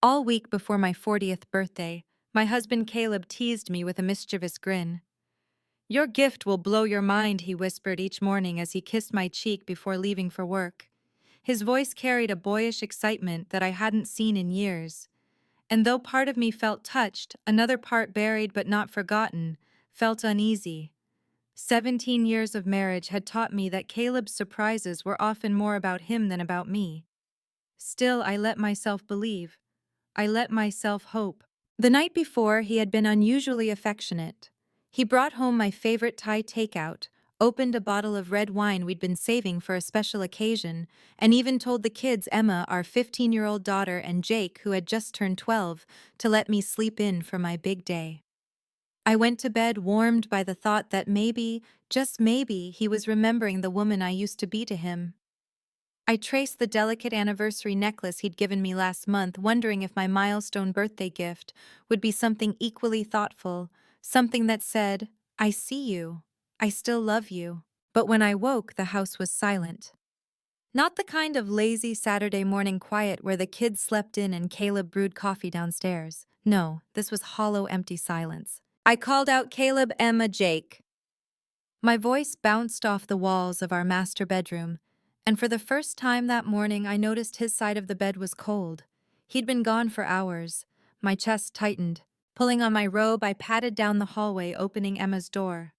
All week before my 40th birthday, my husband Caleb teased me with a mischievous grin. "Your gift will blow your mind," he whispered each morning as he kissed my cheek before leaving for work. His voice carried a boyish excitement that I hadn't seen in years. And though part of me felt touched, another part buried but not forgotten, felt uneasy. 17 years of marriage had taught me that Caleb's surprises were often more about him than about me. Still, I let myself believe. I let myself hope. The night before, he had been unusually affectionate. He brought home my favorite Thai takeout, opened a bottle of red wine we'd been saving for a special occasion, and even told the kids, Emma, our 15-year-old daughter, and Jake, who had just turned 12, to let me sleep in for my big day. I went to bed warmed by the thought that maybe, just maybe, he was remembering the woman I used to be to him. I traced the delicate anniversary necklace he'd given me last month, wondering if my milestone birthday gift would be something equally thoughtful, something that said, "I see you. I still love you." But when I woke, the house was silent. Not the kind of lazy Saturday morning quiet where the kids slept in and Caleb brewed coffee downstairs. No, this was hollow, empty silence. I called out, "Caleb, Emma, Jake." My voice bounced off the walls of our master bedroom, and for the first time that morning I noticed his side of the bed was cold. He'd been gone for hours. My chest tightened. Pulling on my robe, I padded down the hallway, opening Emma's door.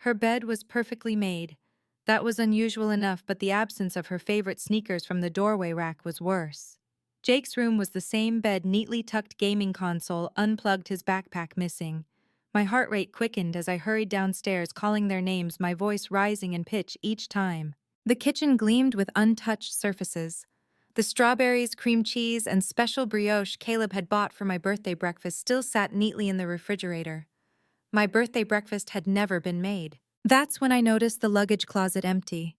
Her bed was perfectly made. That was unusual enough, but the absence of her favorite sneakers from the doorway rack was worse. Jake's room was the same bed, neatly tucked gaming console, unplugged, his backpack missing. My heart rate quickened as I hurried downstairs, calling their names, my voice rising in pitch each time. The kitchen gleamed with untouched surfaces. The strawberries, cream cheese, and special brioche Caleb had bought for my birthday breakfast still sat neatly in the refrigerator. My birthday breakfast had never been made. That's when I noticed the luggage closet empty.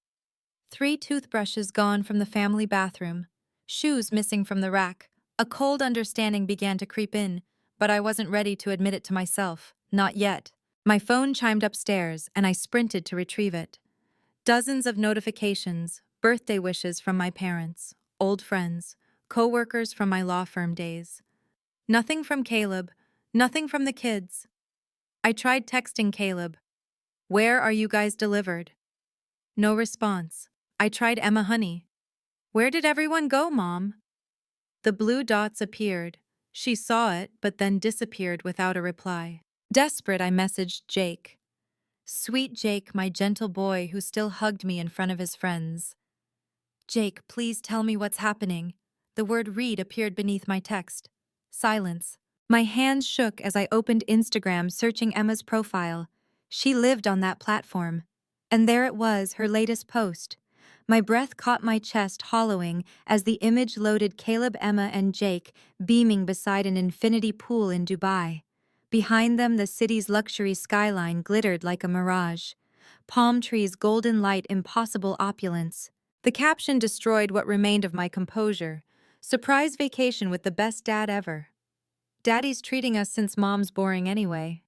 3 toothbrushes gone from the family bathroom. Shoes missing from the rack. A cold understanding began to creep in, but I wasn't ready to admit it to myself. Not yet. My phone chimed upstairs, and I sprinted to retrieve it. Dozens of notifications, birthday wishes from my parents, old friends, co-workers from my law firm days. Nothing from Caleb, nothing from the kids. I tried texting Caleb. "Where are you guys delivered?" No response. I tried Emma, "Honey, where did everyone go, Mom?" The blue dots appeared. She saw it, but then disappeared without a reply. Desperate, I messaged Jake. Sweet Jake, my gentle boy who still hugged me in front of his friends. "Jake, please tell me what's happening." The word "read" appeared beneath my text. Silence. My hands shook as I opened Instagram, searching Emma's profile. She lived on that platform. And there it was, her latest post. My breath caught my chest, hollowing, as the image loaded: Caleb, Emma, and Jake beaming beside an infinity pool in Dubai. Behind them, the city's luxury skyline glittered like a mirage. Palm trees, golden light, impossible opulence. The caption destroyed what remained of my composure. "Surprise vacation with the best dad ever. Daddy's treating us since Mom's boring anyway.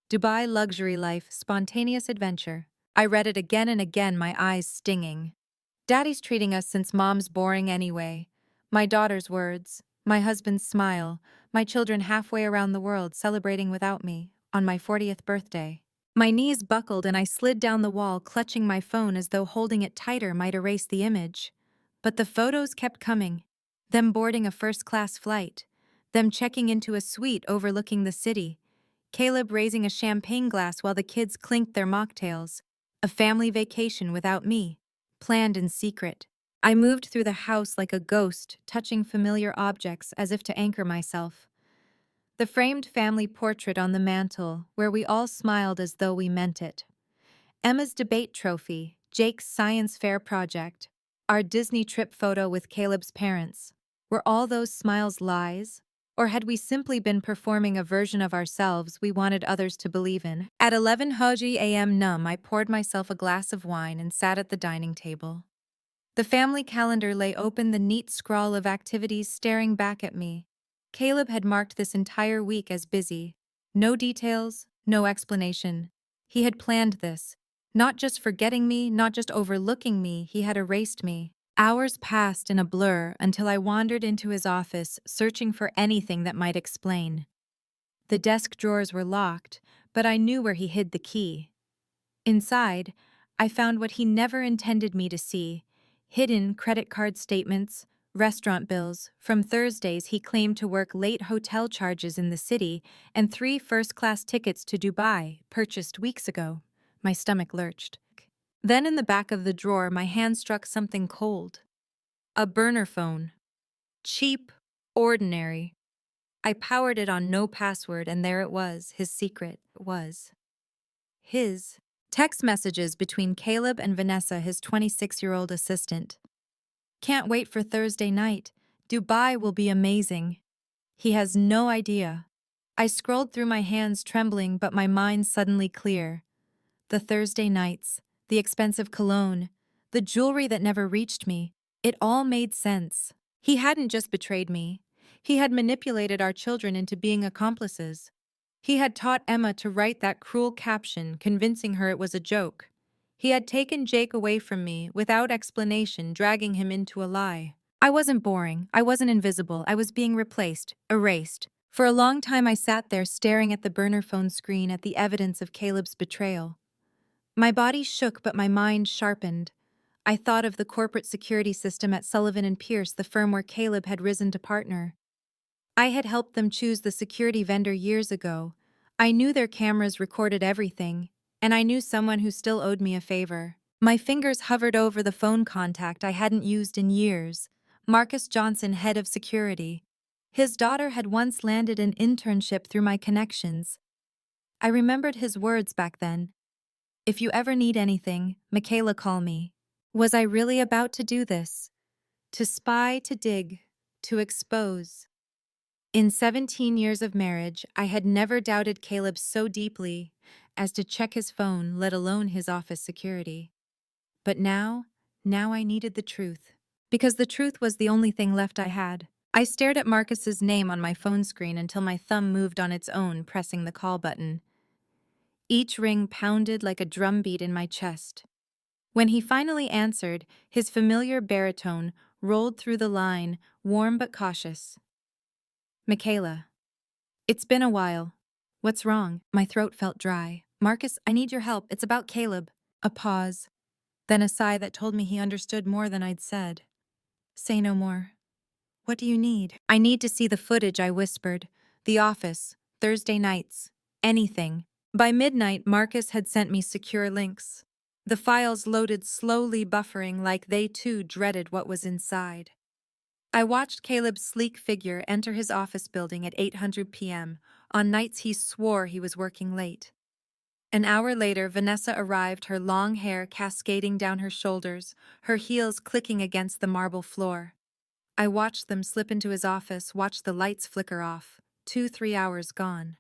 Dubai luxury life, spontaneous adventure." I read it again and again, my eyes stinging. Daddy's treating us since Mom's boring anyway. My daughter's words, my husband's smile, my children halfway around the world celebrating without me, on my 40th birthday. My knees buckled and I slid down the wall, clutching my phone as though holding it tighter might erase the image. But the photos kept coming. Them boarding a first-class flight. Them checking into a suite overlooking the city. Caleb raising a champagne glass while the kids clinked their mocktails. A family vacation without me. Planned in secret. I moved through the house like a ghost, touching familiar objects as if to anchor myself. The framed family portrait on the mantel, where we all smiled as though we meant it. Emma's debate trophy, Jake's science fair project, our Disney trip photo with Caleb's parents. Were all those smiles lies? Or had we simply been performing a version of ourselves we wanted others to believe in? At 11:00 a.m. numb, I poured myself a glass of wine and sat at the dining table. The family calendar lay open, the neat scrawl of activities staring back at me. Caleb had marked this entire week as busy. No details, no explanation. He had planned this. Not just forgetting me, not just overlooking me, he had erased me. Hours passed in a blur until I wandered into his office, searching for anything that might explain. The desk drawers were locked, but I knew where he hid the key. Inside, I found what he never intended me to see: hidden credit card statements, restaurant bills from Thursdays he claimed to work late, hotel charges in the city, and 3 first-class tickets to Dubai, purchased weeks ago. My stomach lurched. Then in the back of the drawer, my hand struck something cold. A burner phone. Cheap, ordinary. I powered it on no password, and there it was, his secret was. His text messages between Caleb and Vanessa, his 26-year-old assistant. Can't wait for Thursday night. Dubai will be amazing. He has no idea. I scrolled through, my hands trembling but my mind suddenly clear. The Thursday nights, the expensive cologne, the jewelry that never reached me, it all made sense. He hadn't just betrayed me. He had manipulated our children into being accomplices. He had taught Emma to write that cruel caption, convincing her it was a joke. He had taken Jake away from me, without explanation, dragging him into a lie. I wasn't boring, I wasn't invisible, I was being replaced, erased. For a long time I sat there staring at the burner phone screen, at the evidence of Caleb's betrayal. My body shook but my mind sharpened. I thought of the corporate security system at Sullivan and Pierce, the firm where Caleb had risen to partner. I had helped them choose the security vendor years ago. I knew their cameras recorded everything, and I knew someone who still owed me a favor. My fingers hovered over the phone contact I hadn't used in years. Marcus Johnson, head of security. His daughter had once landed an internship through my connections. I remembered his words back then. If you ever need anything, Michaela, call me. Was I really about to do this? To spy, to dig, to expose. In 17 years of marriage, I had never doubted Caleb so deeply as to check his phone, let alone his office security. But now I needed the truth. Because the truth was the only thing left I had. I stared at Marcus's name on my phone screen until my thumb moved on its own, pressing the call button. Each ring pounded like a drumbeat in my chest. When he finally answered, his familiar baritone rolled through the line, warm but cautious. Michaela. It's been a while. What's wrong? My throat felt dry. Marcus, I need your help. It's about Caleb. A pause. Then a sigh that told me he understood more than I'd said. Say no more. What do you need? I need to see the footage, I whispered. The office. Thursday nights. Anything. By midnight, Marcus had sent me secure links. The files loaded slowly, buffering like they too dreaded what was inside. I watched Caleb's sleek figure enter his office building at 8:00 p.m. on nights he swore he was working late. An hour later, Vanessa arrived, her long hair cascading down her shoulders, her heels clicking against the marble floor. I watched them slip into his office, watched the lights flicker off. 2-3 hours gone.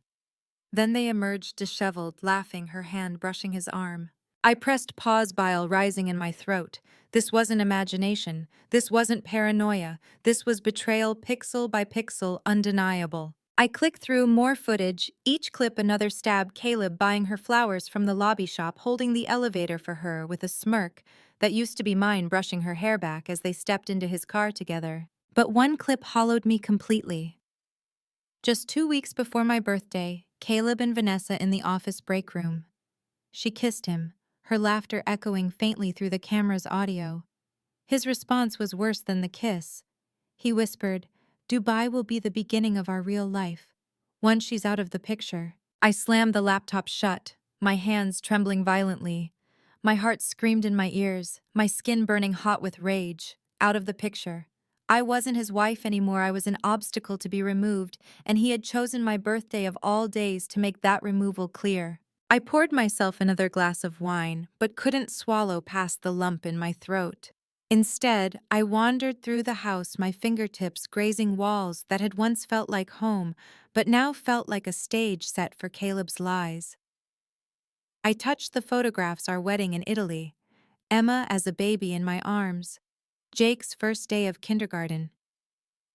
Then they emerged disheveled, laughing, her hand brushing his arm. I pressed pause, bile rising in my throat. This wasn't imagination. This wasn't paranoia. This was betrayal, pixel by pixel, undeniable. I clicked through more footage, each clip another stab: Caleb buying her flowers from the lobby shop, holding the elevator for her with a smirk that used to be mine, brushing her hair back as they stepped into his car together. But one clip hollowed me completely. Just 2 weeks before my birthday, Caleb and Vanessa in the office break room. She kissed him, her laughter echoing faintly through the camera's audio. His response was worse than the kiss. He whispered, "Dubai will be the beginning of our real life, once she's out of the picture." I slammed the laptop shut, my hands trembling violently. My heart screamed in my ears, my skin burning hot with rage. Out of the picture. I wasn't his wife anymore. I was an obstacle to be removed, and he had chosen my birthday of all days to make that removal clear. I poured myself another glass of wine, but couldn't swallow past the lump in my throat. Instead, I wandered through the house, my fingertips grazing walls that had once felt like home, but now felt like a stage set for Caleb's lies. I touched the photographs: our wedding in Italy, Emma as a baby in my arms, Jake's first day of kindergarten.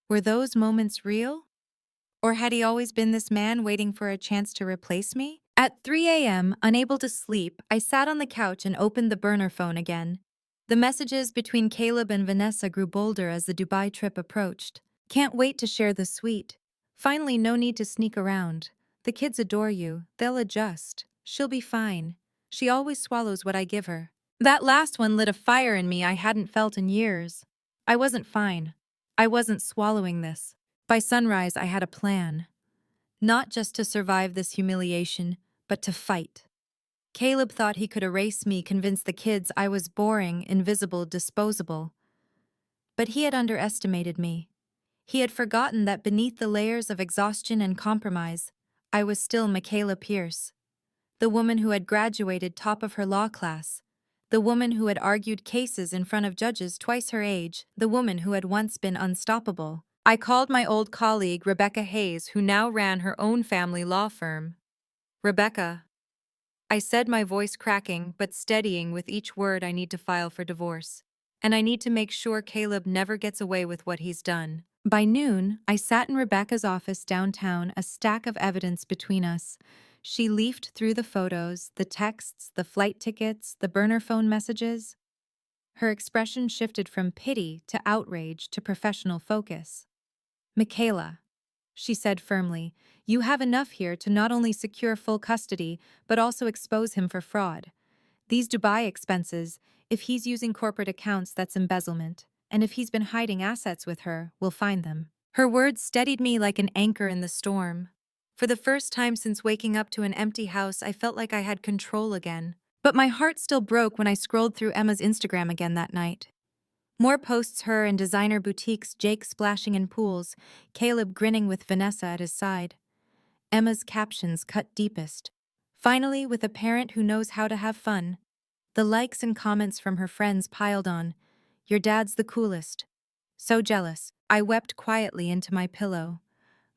Were those moments real? Or had he always been this man waiting for a chance to replace me? At 3 a.m., unable to sleep, I sat on the couch and opened the burner phone again. The messages between Caleb and Vanessa grew bolder as the Dubai trip approached. Can't wait to share the sweet. Finally, no need to sneak around. The kids adore you, they'll adjust. She'll be fine. She always swallows what I give her. That last one lit a fire in me I hadn't felt in years. I wasn't fine. I wasn't swallowing this. By sunrise, I had a plan. Not just to survive this humiliation, but to fight. Caleb thought he could erase me, convince the kids I was boring, invisible, disposable. But he had underestimated me. He had forgotten that beneath the layers of exhaustion and compromise, I was still Michaela Pierce, the woman who had graduated top of her law class, the woman who had argued cases in front of judges twice her age, the woman who had once been unstoppable. I called my old colleague, Rebecca Hayes, who now ran her own family law firm. "Rebecca," I said, my voice cracking but steadying with each word, "I need to file for divorce. And I need to make sure Caleb never gets away with what he's done." By noon, I sat in Rebecca's office downtown, a stack of evidence between us. She leafed through the photos, the texts, the flight tickets, the burner phone messages. Her expression shifted from pity to outrage to professional focus. "Michaela," she said firmly, "you have enough here to not only secure full custody, but also expose him for fraud. These Dubai expenses, if he's using corporate accounts, that's embezzlement. And if he's been hiding assets with her, we'll find them." Her words steadied me like an anchor in the storm. For the first time since waking up to an empty house, I felt like I had control again. But my heart still broke when I scrolled through Emma's Instagram again that night. More posts, her in designer boutiques, Jake splashing in pools, Caleb grinning with Vanessa at his side. Emma's captions cut deepest. "Finally, with a parent who knows how to have fun." The likes and comments from her friends piled on. "Your dad's the coolest." "So jealous." I wept quietly into my pillow.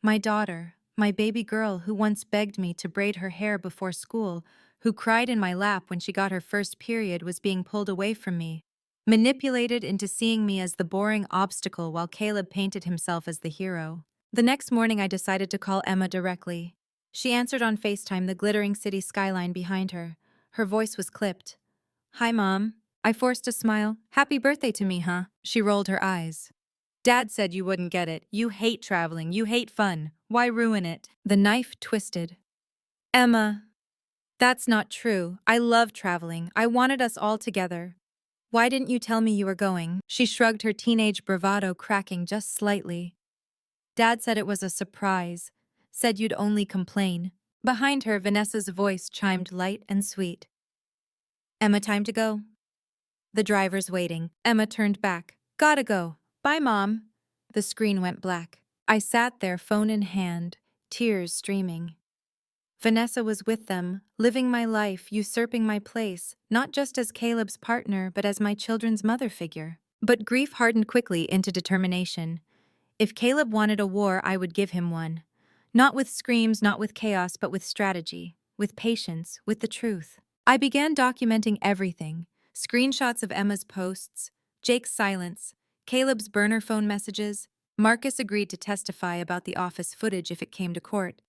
My daughter, my baby girl who once begged me to braid her hair before school, who cried in my lap when she got her first period, was being pulled away from me. Manipulated into seeing me as the boring obstacle while Caleb painted himself as the hero. The next morning I decided to call Emma directly. She answered on FaceTime, the glittering city skyline behind her. Her voice was clipped. "Hi, Mom." I forced a smile. "Happy birthday to me, huh?" She rolled her eyes. "Dad said you wouldn't get it. You hate traveling. You hate fun. Why ruin it?" The knife twisted. "Emma, that's not true. I love traveling. I wanted us all together. Why didn't you tell me you were going?" She shrugged, her teenage bravado cracking just slightly. "Dad said it was a surprise. Said you'd only complain." Behind her, Vanessa's voice chimed light and sweet. "Emma, time to go." "The driver's waiting." Emma turned back. "Gotta go. Bye, Mom." The screen went black. I sat there, phone in hand, tears streaming. Vanessa was with them, living my life, usurping my place, not just as Caleb's partner, but as my children's mother figure. But grief hardened quickly into determination. If Caleb wanted a war, I would give him one. Not with screams, not with chaos, but with strategy, with patience, with the truth. I began documenting everything. Screenshots of Emma's posts, Jake's silence, Caleb's burner phone messages. Marcus agreed to testify about the office footage if it came to court.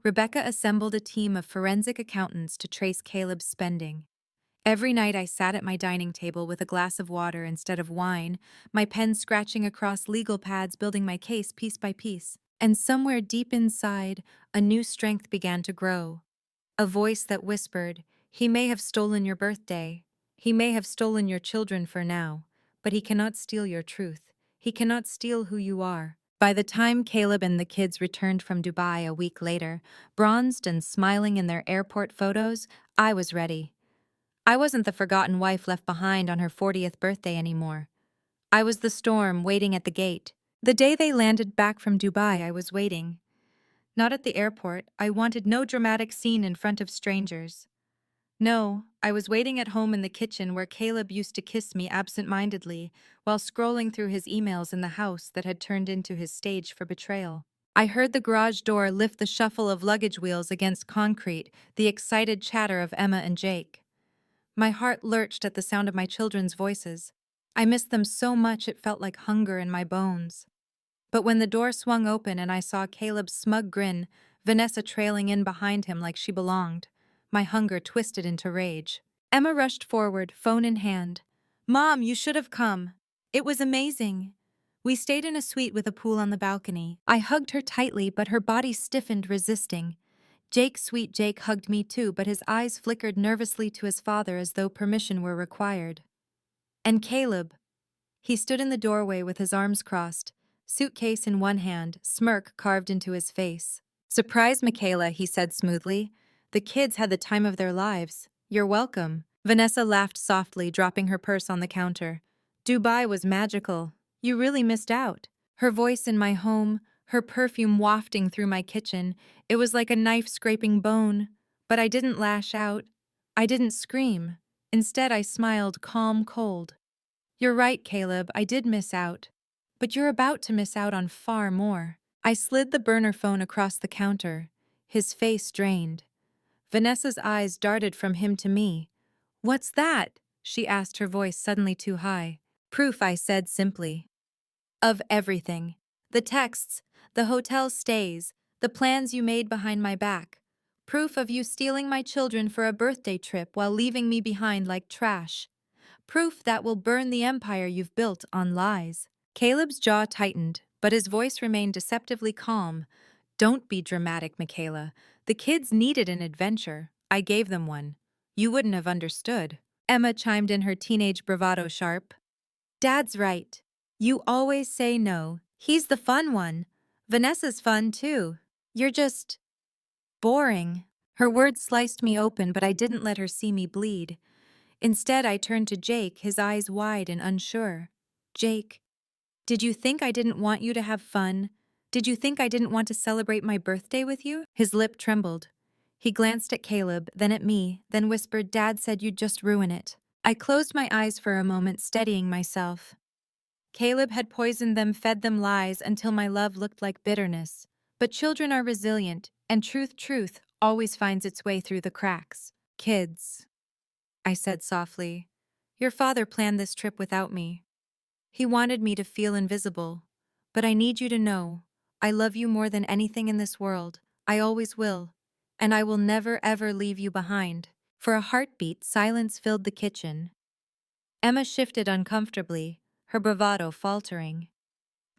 Rebecca assembled a team of forensic accountants to trace Caleb's spending. Every night I sat at my dining table with a glass of water instead of wine, my pen scratching across legal pads, building my case piece by piece. And somewhere deep inside, a new strength began to grow. A voice that whispered, "He may have stolen your birthday. He may have stolen your children for now, but he cannot steal your truth. He cannot steal who you are." By the time Caleb and the kids returned from Dubai a week later, bronzed and smiling in their airport photos, I was ready. I wasn't the forgotten wife left behind on her 40th birthday anymore. I was the storm waiting at the gate. The day they landed back from Dubai, I was waiting. Not at the airport. I wanted no dramatic scene in front of strangers. No, I was waiting at home in the kitchen where Caleb used to kiss me absent-mindedly while scrolling through his emails in the house that had turned into his stage for betrayal. I heard the garage door lift, the shuffle of luggage wheels against concrete, the excited chatter of Emma and Jake. My heart lurched at the sound of my children's voices. I missed them so much it felt like hunger in my bones. But when the door swung open and I saw Caleb's smug grin, Vanessa trailing in behind him like she belonged, my hunger twisted into rage. Emma rushed forward, phone in hand. Mom, you should have come. It was amazing. We stayed in a suite with a pool on the balcony. I hugged her tightly, but her body stiffened, resisting. Sweet Jake, hugged me too, but his eyes flickered nervously to his father as though permission were required. And Caleb. He stood in the doorway with his arms crossed, suitcase in one hand, smirk carved into his face. Surprise, Michaela, he said smoothly. The kids had the time of their lives. You're welcome. Vanessa laughed softly, dropping her purse on the counter. Dubai was magical. You really missed out. Her voice in my home, her perfume wafting through my kitchen, it was like a knife scraping bone. But I didn't lash out. I didn't scream. Instead, I smiled, calm, cold. You're right, Caleb, I did miss out. But you're about to miss out on far more. I slid the burner phone across the counter, his face drained. Vanessa's eyes darted from him to me. What's that? She asked, her voice suddenly too high. Proof, I said simply. Of everything. The texts, the hotel stays, the plans you made behind my back. Proof of you stealing my children for a birthday trip while leaving me behind like trash. Proof that will burn the empire you've built on lies. Caleb's jaw tightened, but his voice remained deceptively calm. Don't be dramatic, Michaela. The kids needed an adventure. I gave them one. You wouldn't have understood. Emma chimed in, her teenage bravado sharp. Dad's right. You always say no. He's the fun one. Vanessa's fun too. You're just boring. Her words sliced me open, but I didn't let her see me bleed. Instead, I turned to Jake, his eyes wide and unsure. Jake, did you think I didn't want you to have fun? Did you think I didn't want to celebrate my birthday with you? His lip trembled. He glanced at Caleb, then at me, then whispered, Dad said you'd just ruin it. I closed my eyes for a moment, steadying myself. Caleb had poisoned them, fed them lies until my love looked like bitterness. But children are resilient, and truth always finds its way through the cracks. Kids, I said softly, your father planned this trip without me. He wanted me to feel invisible. But I need you to know, I love you more than anything in this world. I always will. And I will never ever leave you behind. For a heartbeat, silence filled the kitchen. Emma shifted uncomfortably, her bravado faltering.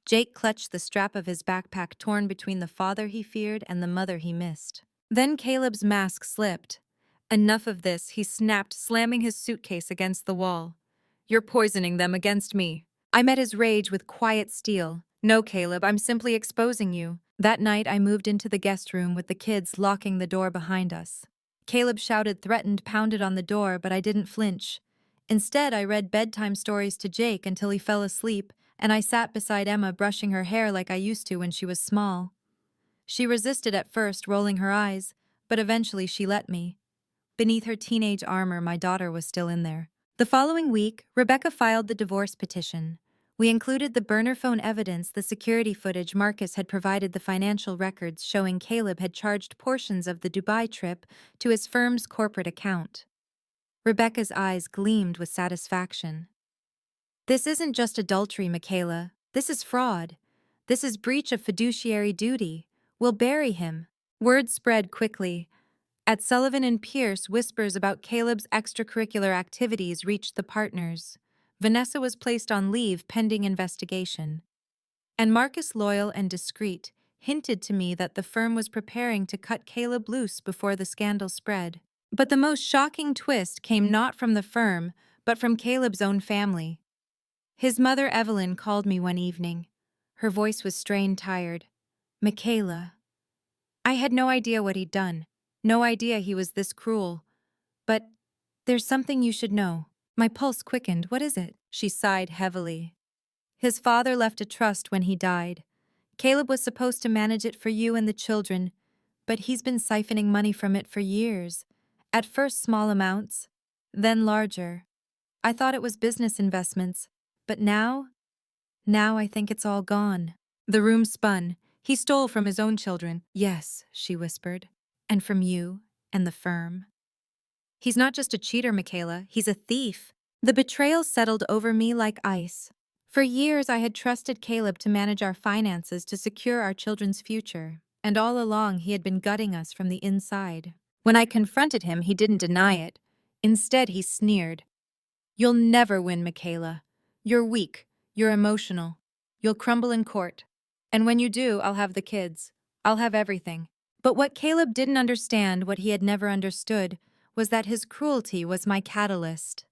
Jake clutched the strap of his backpack, torn between the father he feared and the mother he missed. Then Caleb's mask slipped. Enough of this, he snapped, slamming his suitcase against the wall. You're poisoning them against me. I met his rage with quiet steel. No, Caleb, I'm simply exposing you. That night, I moved into the guest room with the kids, locking the door behind us. Caleb shouted, threatened, pounded on the door, but I didn't flinch. Instead, I read bedtime stories to Jake until he fell asleep, and I sat beside Emma, brushing her hair like I used to when she was small. She resisted at first, rolling her eyes, but eventually she let me. Beneath her teenage armor, my daughter was still in there. The following week, Rebecca filed the divorce petition. We included the burner phone evidence, the security footage. Marcus had provided the financial records showing Caleb had charged portions of the Dubai trip to his firm's corporate account. Rebecca's eyes gleamed with satisfaction. This isn't just adultery, Michaela. This is fraud. This is breach of fiduciary duty. We'll bury him. Word spread quickly. At Sullivan and Pierce, whispers about Caleb's extracurricular activities reached the partners. Vanessa was placed on leave pending investigation. And Marcus, loyal and discreet, hinted to me that the firm was preparing to cut Caleb loose before the scandal spread. But the most shocking twist came not from the firm, but from Caleb's own family. His mother, Evelyn, called me one evening. Her voice was strained, tired. Michaela. I had no idea what he'd done. No idea he was this cruel. But there's something you should know. My pulse quickened. What is it? She sighed heavily. His father left a trust when he died. Caleb was supposed to manage it for you and the children, but he's been siphoning money from it for years. At first small amounts, then larger. I thought it was business investments, but now I think it's all gone. The room spun. He stole from his own children. Yes, she whispered. And from you and the firm. He's not just a cheater, Michaela. He's a thief. The betrayal settled over me like ice. For years, I had trusted Caleb to manage our finances to secure our children's future, and all along he had been gutting us from the inside. When I confronted him, he didn't deny it. Instead, he sneered. You'll never win, Michaela. You're weak. You're emotional. You'll crumble in court. And when you do, I'll have the kids. I'll have everything. But what Caleb didn't understand, what he had never understood, was that his cruelty was my catalyst.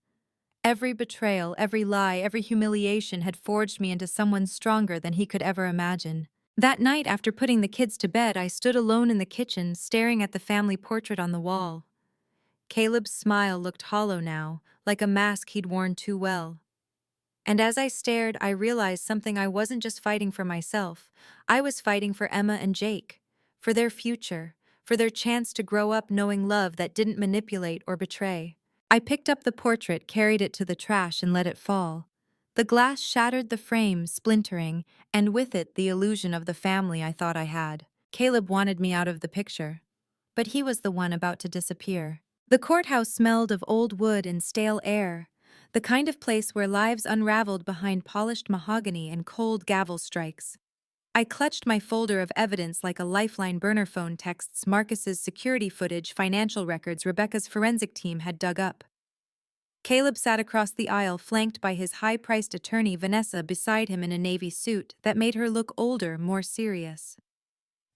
Every betrayal, every lie, every humiliation had forged me into someone stronger than he could ever imagine. That night, after putting the kids to bed, I stood alone in the kitchen, staring at the family portrait on the wall. Caleb's smile looked hollow now, like a mask he'd worn too well. And as I stared, I realized something. I wasn't just fighting for myself. I was fighting for Emma and Jake, for their future, for their chance to grow up knowing love that didn't manipulate or betray. I picked up the portrait, carried it to the trash, and let it fall. The glass shattered the frame, splintering, and with it the illusion of the family I thought I had. Caleb wanted me out of the picture, but he was the one about to disappear. The courthouse smelled of old wood and stale air, the kind of place where lives unraveled behind polished mahogany and cold gavel strikes. I clutched my folder of evidence like a lifeline: burner phone texts, Marcus's security footage, financial records Rebecca's forensic team had dug up. Caleb sat across the aisle, flanked by his high-priced attorney Vanessa beside him in a navy suit that made her look older, more serious.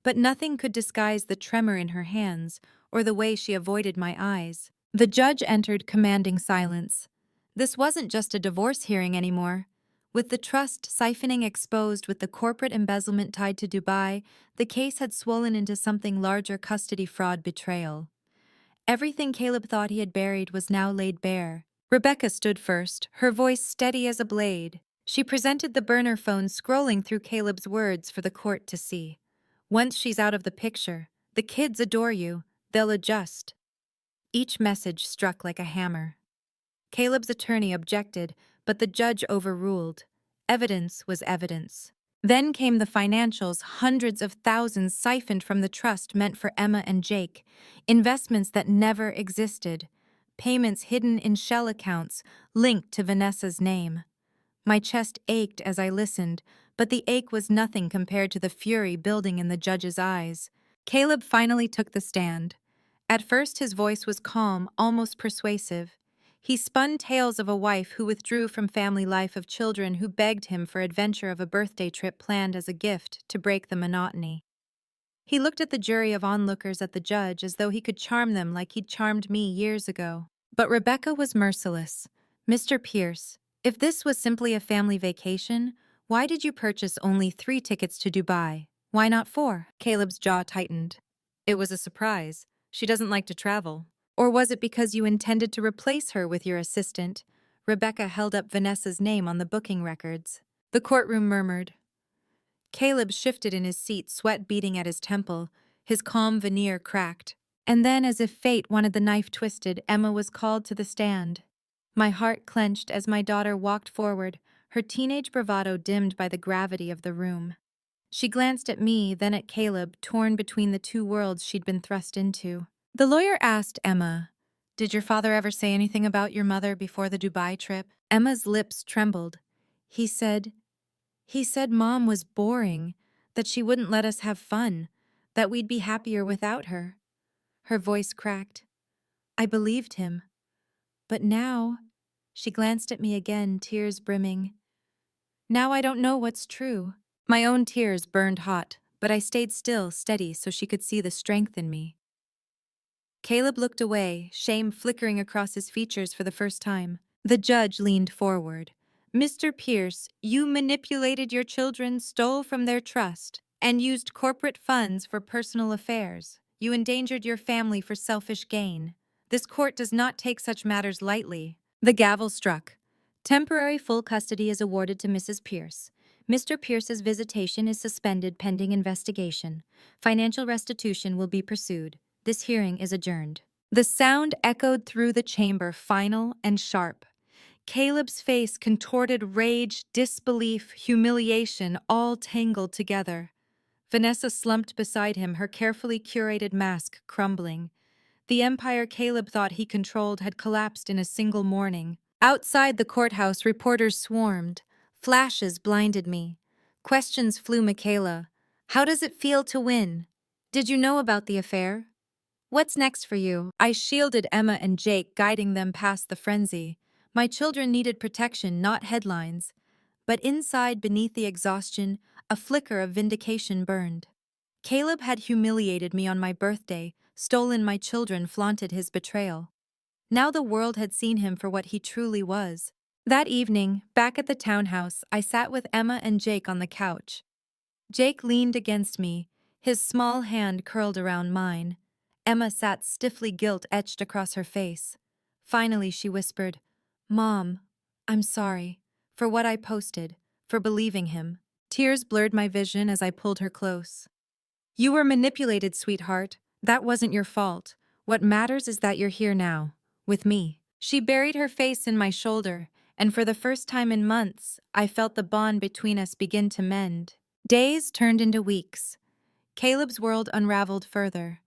But nothing could disguise the tremor in her hands or the way she avoided my eyes. The judge entered, commanding silence. This wasn't just a divorce hearing anymore. With the trust siphoning exposed, with the corporate embezzlement tied to Dubai, the case had swollen into something larger: custody fraud, betrayal. Everything Caleb thought he had buried was now laid bare. Rebecca stood first, her voice steady as a blade. She presented the burner phone, scrolling through Caleb's words for the court to see. Once she's out of the picture, the kids adore you. They'll adjust. Each message struck like a hammer. Caleb's attorney objected, but the judge overruled. Evidence was evidence. Then came the financials: hundreds of thousands siphoned from the trust meant for Emma and Jake, investments that never existed, payments hidden in shell accounts linked to Vanessa's name. My chest ached as I listened, but the ache was nothing compared to the fury building in the judge's eyes. Caleb finally took the stand. At first his voice was calm, almost persuasive. He spun tales of a wife who withdrew from family life, of children who begged him for adventure, of a birthday trip planned as a gift to break the monotony. He looked at the jury of onlookers, at the judge, as though he could charm them like he'd charmed me years ago. But Rebecca was merciless. "Mr. Pierce, if this was simply a family vacation, why did you purchase only 3 tickets to Dubai? Why not 4? Caleb's jaw tightened. "It was a surprise. She doesn't like to travel." "Or was it because you intended to replace her with your assistant?" Rebecca held up Vanessa's name on the booking records. The courtroom murmured. Caleb shifted in his seat, sweat beading at his temple, his calm veneer cracked. And then, as if fate wanted the knife twisted, Emma was called to the stand. My heart clenched as my daughter walked forward, her teenage bravado dimmed by the gravity of the room. She glanced at me, then at Caleb, torn between the two worlds she'd been thrust into. The lawyer asked Emma, "Did your father ever say anything about your mother before the Dubai trip?" Emma's lips trembled. He said Mom was boring, that she wouldn't let us have fun, that we'd be happier without her." Her voice cracked. I believed him. But now, she glanced at me again, tears brimming. Now I don't know what's true. My own tears burned hot, but I stayed still, steady, so she could see the strength in me. Caleb looked away, shame flickering across his features for the first time. The judge leaned forward. "Mr. Pierce, you manipulated your children, stole from their trust, and used corporate funds for personal affairs. You endangered your family for selfish gain. This court does not take such matters lightly." The gavel struck. Temporary full custody is awarded to Mrs. Pierce. Mr. Pierce's visitation is suspended pending investigation. Financial restitution will be pursued. This hearing is adjourned. The sound echoed through the chamber, final and sharp. Caleb's face contorted: rage, disbelief, humiliation, all tangled together. Vanessa slumped beside him, her carefully curated mask crumbling. The empire Caleb thought he controlled had collapsed in a single morning. Outside the courthouse, reporters swarmed. Flashes blinded me. Questions flew: "Michaela, how does it feel to win? Did you know about the affair? What's next for you?" I shielded Emma and Jake, guiding them past the frenzy. My children needed protection, not headlines. But inside, beneath the exhaustion, a flicker of vindication burned. Caleb had humiliated me on my birthday, stolen my children, flaunted his betrayal. Now the world had seen him for what he truly was. That evening, back at the townhouse, I sat with Emma and Jake on the couch. Jake leaned against me, his small hand curled around mine. Emma sat stiffly, guilt etched across her face. Finally, she whispered, "Mom, I'm sorry. For what I posted, for believing him." Tears blurred my vision as I pulled her close. "You were manipulated, sweetheart. That wasn't your fault. What matters is that you're here now, with me." She buried her face in my shoulder, and for the first time in months, I felt the bond between us begin to mend. Days turned into weeks. Caleb's world unraveled further.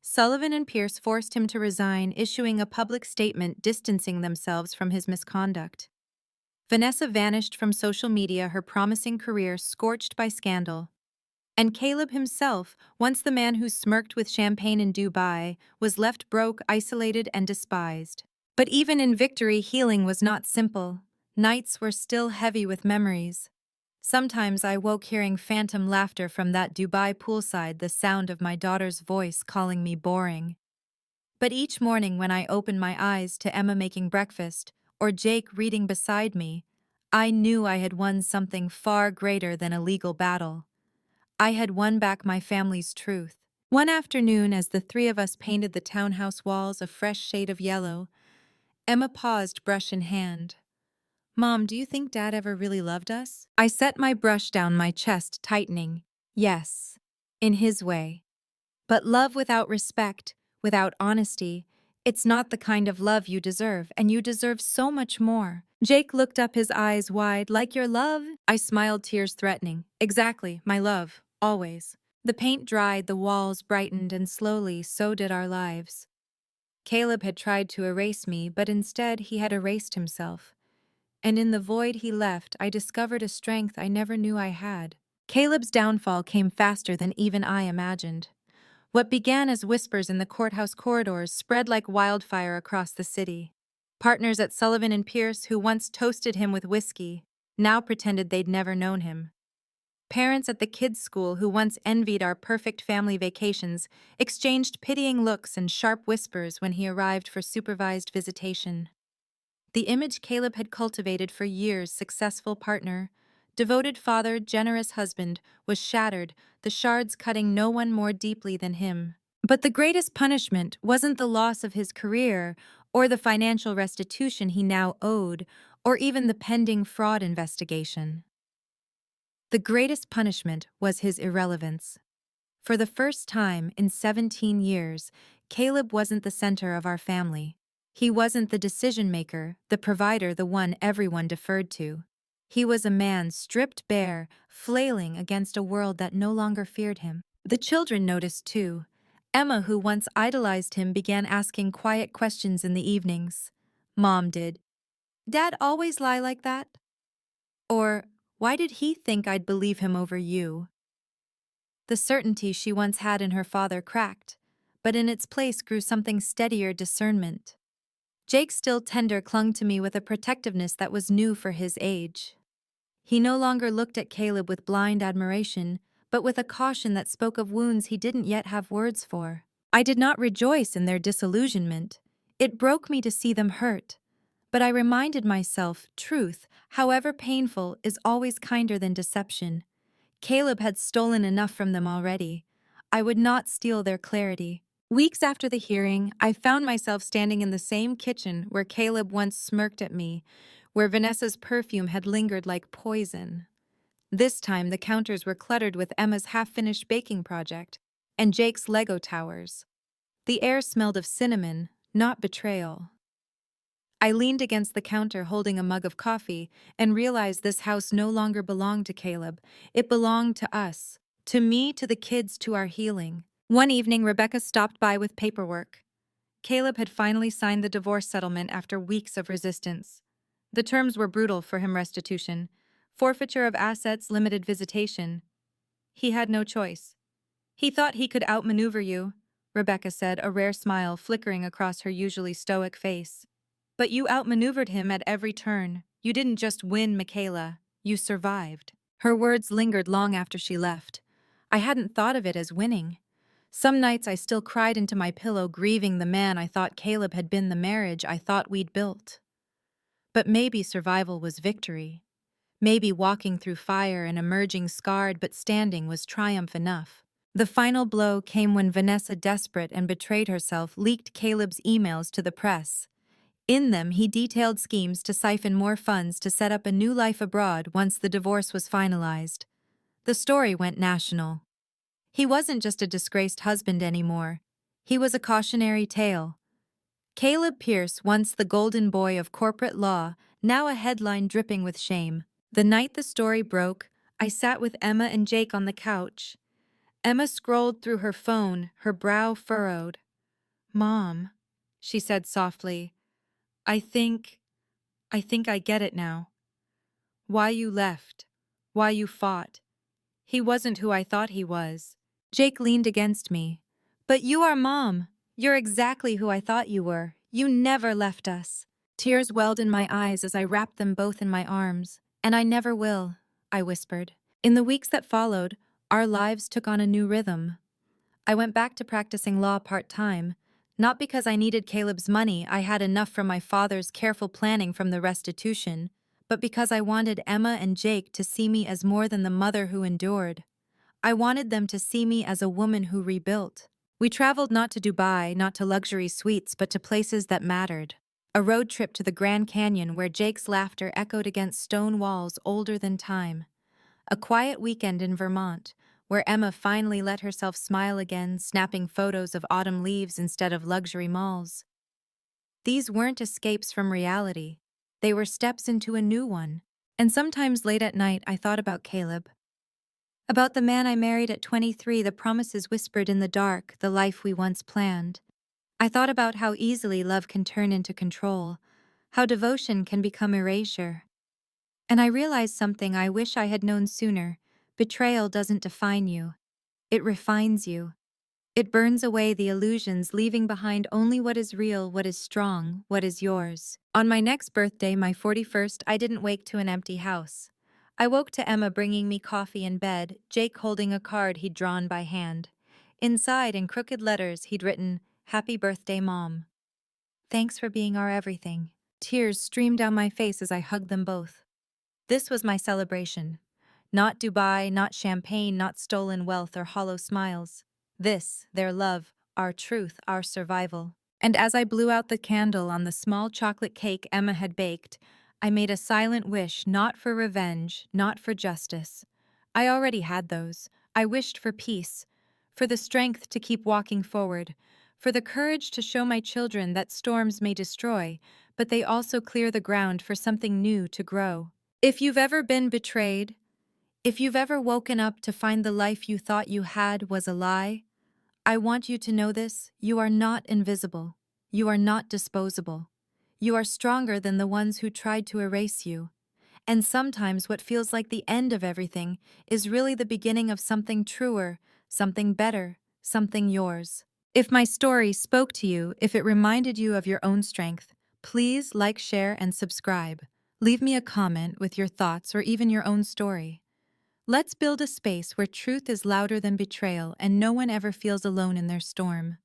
Sullivan and Pierce forced him to resign, issuing a public statement distancing themselves from his misconduct. Vanessa vanished from social media, her promising career scorched by scandal. And Caleb himself, once the man who smirked with champagne in Dubai, was left broke, isolated, and despised. But even in victory, healing was not simple. Nights were still heavy with memories. Sometimes I woke hearing phantom laughter from that Dubai poolside, the sound of my daughter's voice calling me boring. But each morning when I opened my eyes to Emma making breakfast, or Jake reading beside me, I knew I had won something far greater than a legal battle. I had won back my family's truth. One afternoon, as the three of us painted the townhouse walls a fresh shade of yellow, Emma paused, brush in hand. "Mom, do you think Dad ever really loved us?" I set my brush down, my chest tightening. Yes, in his way. But love without respect, without honesty, it's not the kind of love you deserve, and you deserve so much more. Jake looked up, his eyes wide. "Like your love?" I smiled, tears threatening. "Exactly, my love, always." The paint dried, the walls brightened, and slowly so did our lives. Caleb had tried to erase me, but instead he had erased himself. And in the void he left, I discovered a strength I never knew I had. Caleb's downfall came faster than even I imagined. What began as whispers in the courthouse corridors spread like wildfire across the city. Partners at Sullivan and Pierce, who once toasted him with whiskey, now pretended they'd never known him. Parents at the kids' school, who once envied our perfect family vacations, exchanged pitying looks and sharp whispers when he arrived for supervised visitation. The image Caleb had cultivated for years, successful partner, devoted father, generous husband, was shattered, the shards cutting no one more deeply than him. But the greatest punishment wasn't the loss of his career, or the financial restitution he now owed, or even the pending fraud investigation. The greatest punishment was his irrelevance. For the first time in 17 years, Caleb wasn't the center of our family. He wasn't the decision-maker, the provider, the one everyone deferred to. He was a man stripped bare, flailing against a world that no longer feared him. The children noticed too. Emma, who once idolized him, began asking quiet questions in the evenings. Mom did. "Dad always lie like that?" Or, "Why did he think I'd believe him over you?" The certainty she once had in her father cracked, but in its place grew something steadier, discernment. Jake, still tender, clung to me with a protectiveness that was new for his age. He no longer looked at Caleb with blind admiration, but with a caution that spoke of wounds he didn't yet have words for. I did not rejoice in their disillusionment. It broke me to see them hurt. But I reminded myself, truth, however painful, is always kinder than deception. Caleb had stolen enough from them already. I would not steal their clarity. Weeks after the hearing, I found myself standing in the same kitchen where Caleb once smirked at me, where Vanessa's perfume had lingered like poison. This time, the counters were cluttered with Emma's half-finished baking project and Jake's Lego towers. The air smelled of cinnamon, not betrayal. I leaned against the counter holding a mug of coffee and realized this house no longer belonged to Caleb. It belonged to us, to me, to the kids, to our healing. One evening, Rebecca stopped by with paperwork. Caleb had finally signed the divorce settlement after weeks of resistance. The terms were brutal for him: restitution, forfeiture of assets, limited visitation. He had no choice. "He thought he could outmaneuver you," Rebecca said, a rare smile flickering across her usually stoic face. But you outmaneuvered him at every turn. You didn't just win, Michaela. You survived. Her words lingered long after she left. I hadn't thought of it as winning. Some nights I still cried into my pillow, grieving the man I thought Caleb had been, the marriage I thought we'd built. But maybe survival was victory. Maybe walking through fire and emerging scarred but standing was triumph enough. The final blow came when Vanessa, desperate and betrayed herself, leaked Caleb's emails to the press. In them, he detailed schemes to siphon more funds to set up a new life abroad once the divorce was finalized. The story went national. He wasn't just a disgraced husband anymore. He was a cautionary tale. Caleb Pierce, once the golden boy of corporate law, now a headline dripping with shame. The night the story broke, I sat with Emma and Jake on the couch. Emma scrolled through her phone, her brow furrowed. "Mom," she said softly, I think I get it now. Why you left. Why you fought. He wasn't who I thought he was." Jake leaned against me. "But you are Mom. You're exactly who I thought you were. You never left us." Tears welled in my eyes as I wrapped them both in my arms. "And I never will," I whispered. In the weeks that followed, our lives took on a new rhythm. I went back to practicing law part-time. Not because I needed Caleb's money, I had enough from my father's careful planning from the restitution, but because I wanted Emma and Jake to see me as more than the mother who endured. I wanted them to see me as a woman who rebuilt. We traveled not to Dubai, not to luxury suites, but to places that mattered. A road trip to the Grand Canyon where Jake's laughter echoed against stone walls older than time. A quiet weekend in Vermont, where Emma finally let herself smile again, snapping photos of autumn leaves instead of luxury malls. These weren't escapes from reality. They were steps into a new one. And sometimes late at night I thought about Caleb. About the man I married at 23, the promises whispered in the dark, the life we once planned. I thought about how easily love can turn into control, how devotion can become erasure. And I realized something I wish I had known sooner. Betrayal doesn't define you. It refines you. It burns away the illusions, leaving behind only what is real, what is strong, what is yours. On my next birthday, my 41st, I didn't wake to an empty house. I woke to Emma bringing me coffee in bed, Jake holding a card he'd drawn by hand. Inside, in crooked letters, he'd written, "Happy birthday, Mom. Thanks for being our everything." Tears streamed down my face as I hugged them both. This was my celebration. Not Dubai, not champagne, not stolen wealth or hollow smiles. This, their love, our truth, our survival. And as I blew out the candle on the small chocolate cake Emma had baked, I made a silent wish, not for revenge, not for justice. I already had those. I wished for peace, for the strength to keep walking forward, for the courage to show my children that storms may destroy, but they also clear the ground for something new to grow. If you've ever been betrayed, if you've ever woken up to find the life you thought you had was a lie, I want you to know this: you are not invisible. You are not disposable. You are stronger than the ones who tried to erase you. And sometimes what feels like the end of everything is really the beginning of something truer, something better, something yours. If my story spoke to you, if it reminded you of your own strength, please like, share, and subscribe. Leave me a comment with your thoughts or even your own story. Let's build a space where truth is louder than betrayal and no one ever feels alone in their storm.